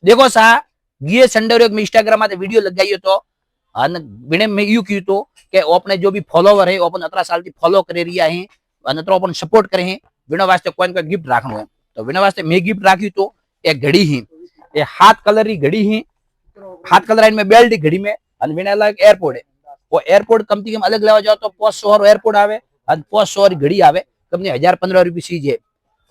देखो सा ये संडे एक इंस्टाग्राम में वीडियो लगाई तो बिने मैं यू क्यों तो कि अपने जो भी फॉलोवर है अपन 18 साल की फॉलो कर रिया है तो अपन सपोर्ट करे हैं बिना वास्ते कोई कोई गिफ्ट राखनो है तो बिना वास्ते मैं गिफ्ट राखी तो एक घड़ी ही ये हाथ कलर की घड़ी ही हाथ कलर में बेल्ट घड़ी में और बिना अलग एयरपोर्ट है वो एयरपोर्ट कम से कम अलग लेवा जाओ तो 500 एयरपोर्ट आवे और 500 घड़ी आवे कम 1015 रुपये चीज है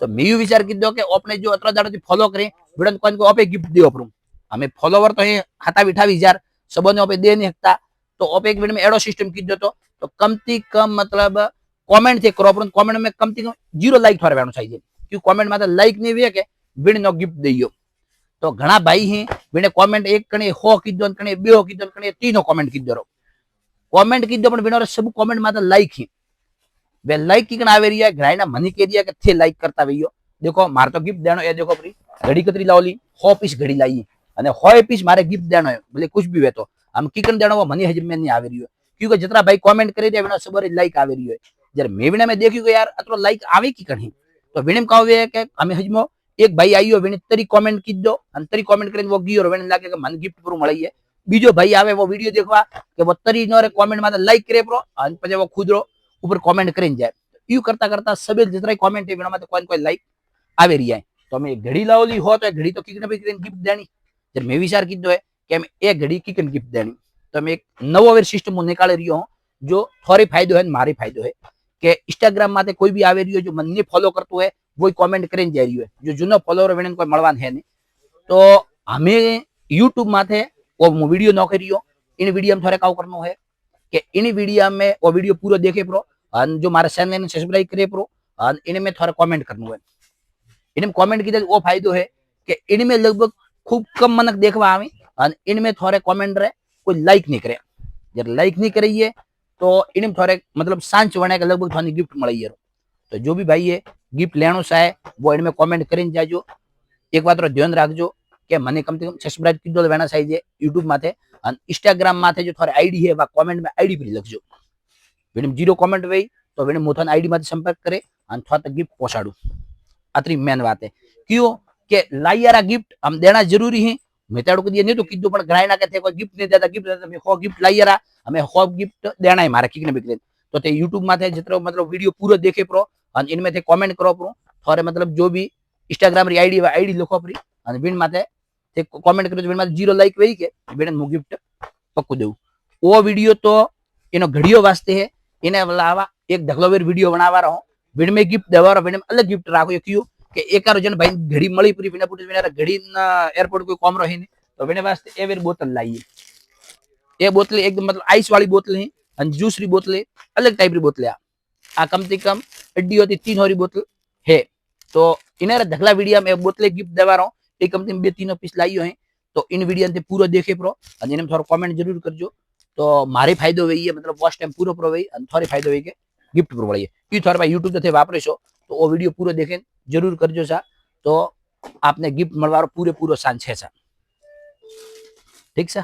तो मैं यू विचार कीधो कि अपने जो 18 दाड़ा फॉलो करें बिना कोई को आपे गिफ्ट दे अपरू हमें फॉलोवर तो है खाता बिठा 20,000 सबने पे दे नहीं सकता तो ओपे एक में एडो सिस्टम कीधो तो कम से कम मतलब कमेंट थे करो कमेंट में कम से कम 0 लाइक थोड़े वेणो चाहिए क्यों कमेंट में लाइक नहीं वे के बिन नो गिफ्ट दईयो तो घना भाई हैं बिने कमेंट एक कणे हो कीधो कणे बे कीधो कणे तीनो कमेंट कीधो कमेंट कीधो पण बिनो सब कमेंट में लाइक ही वे लाइक की आवे रही है घराना मनी के दिया के थे लाइक करता वईयो देखो मार तो गिफ्ट देनो ए देखो फ्री घड़ी कतरी लावली 100 पीस घड़ी लाई અને 100 पीस मारे गिफ्ट देनो है भले कुछ भी वे तो हम किकन देनो वो मनी हजम में नहीं आवे रही है क्योंकि जितना भाई कमेंट करे दे बिना सबर लाइक आवे रही है जब मेविना में देखियो कि यार अतरो लाइक आवे की कहीं तो विनम कहवे है कि हमें हजमो एक भाई आयो विने तरी कमेंट की दो तरी कमेंट करे वो गयो विने लागे कि मन गिफ्ट पूरो मळी है बीजो भाई आवे वो वीडियो देखवा कि वो तरी नो रे कमेंट में लाइक करे प्रो अन पछे वो खुद रो ऊपर कमेंट करीने जाए यू करता करता सबे जितना कमेंट है बिना में कोई कोई लाइक आवे रही है तो हमें घड़ी लावली हो तो घड़ी तो किकने भी गिफ्ट देनी जब मैं विचार कीधो है कि हमें एक घड़ी किकन गिफ्ट देनी तो मैं एक नवो वेर सिस्टम निकाली रही हूँ जो थोड़ी फायदो है मारी फायदो है कि इंस्टाग्राम माथे कोई भी आवे रही है जो मन ने फॉलो करतो है वो कमेंट करीने जा रही है जो जूनो फॉलोअर वेने कोई मळवान है नहीं तो हमें यूट्यूब माथे वो वीडियो न करियो इन वीडियो में थोड़े काउ करनो है कि इन वीडियो में वो वीडियो पूरा देखे प्रो और जो मारे चैनल ने सब्सक्राइब करे प्रो और इनमें थोड़ा कमेंट करनो है इनमें कमेंट कीधे वो फायदो है कि इनमें लगभग खूब कम मनक देखवा आवे और इनमें थोड़े कमेंट रहे कोई लाइक नहीं करे जब लाइक नहीं करिए तो इनमें थोड़े मतलब सांच वने के लगभग थोड़ी गिफ्ट मळी है तो जो भी भाई है गिफ्ट लेनो चाहे वो इनमें कमेंट करीने जाजो एक बात रो ध्यान राखजो कि मने कम से कम सब्सक्राइब कीधो वेना चाहिए यूट्यूब माथे और इंस्टाग्राम माथे जो थोड़े आईडी है वा कमेंट में आईडी पर लखजो विनम 0 कमेंट वही तो विनम मोथन आईडी माथे संपर्क करे और थोड़ा तक गिफ्ट पहुंचाड़ू अतरी मेन बात है क्यों के लाइयारा गिफ्ट हम देना जरूरी है मैं तेड़ो को दिए नहीं तो कीधु पण ग्राइना के थे कोई गिफ्ट नहीं देता गिफ्ट देता मैं हो गिफ्ट लाइयारा हमें हो गिफ्ट देना है मारे किकने बिकले तो ते YouTube माथे जितरो मतलब वीडियो पूरा देखे प्रो और इनमें थे कमेंट करो प्रो थोड़े मतलब जो भी इंस्टाग्राम री आईडी लिखो प्री और बिन माथे ते कमेंट करो बिन माथे 0 लाइक वही के बिन मु गिफ्ट पक्को देऊ वो वीडियो तो इनो घड़ियो वास्ते है इने वाला एक ढगलोवेर वीडियो बनावा रहो बिन में गिफ्ट देवा रहो बिन अलग गिफ्ट राखो क्यों कि एक जन भाई घड़ी मળી પૂરી बिना पूछे बिना घड़ी एयरपोर्ट कोई कॉम रही नहीं तो बिना वास्ते एवेर बोतल लाइए ये बोतल एकदम मतलब आइस वाली बोतल है और जूस री बोतल अलग टाइप री बोतल आ कम से कम अड्डी होती 3 होरी बोतल है तो इन्हें ढगला वीडियो में बोतल गिफ्ट देवा रहा एक कम से कम 2-3 पीस लाइयो है तो इन वीडियो ने पूरा देखे प्रो और इन्हें थोड़ा कमेंट जरूर करजो तो मारे फायदो वही है मतलब वॉच टाइम पूरा प्रो वही और थोड़े फायदो वही के गिफ्ट प्रो वही है थोड़ा भाई यूट्यूब थे वापरे छो तो वो वीडियो पूरा देखे जरूर करजो सा तो आपने गिफ्ट मळवारो पूरे पूरो चांस है सा ठीक सा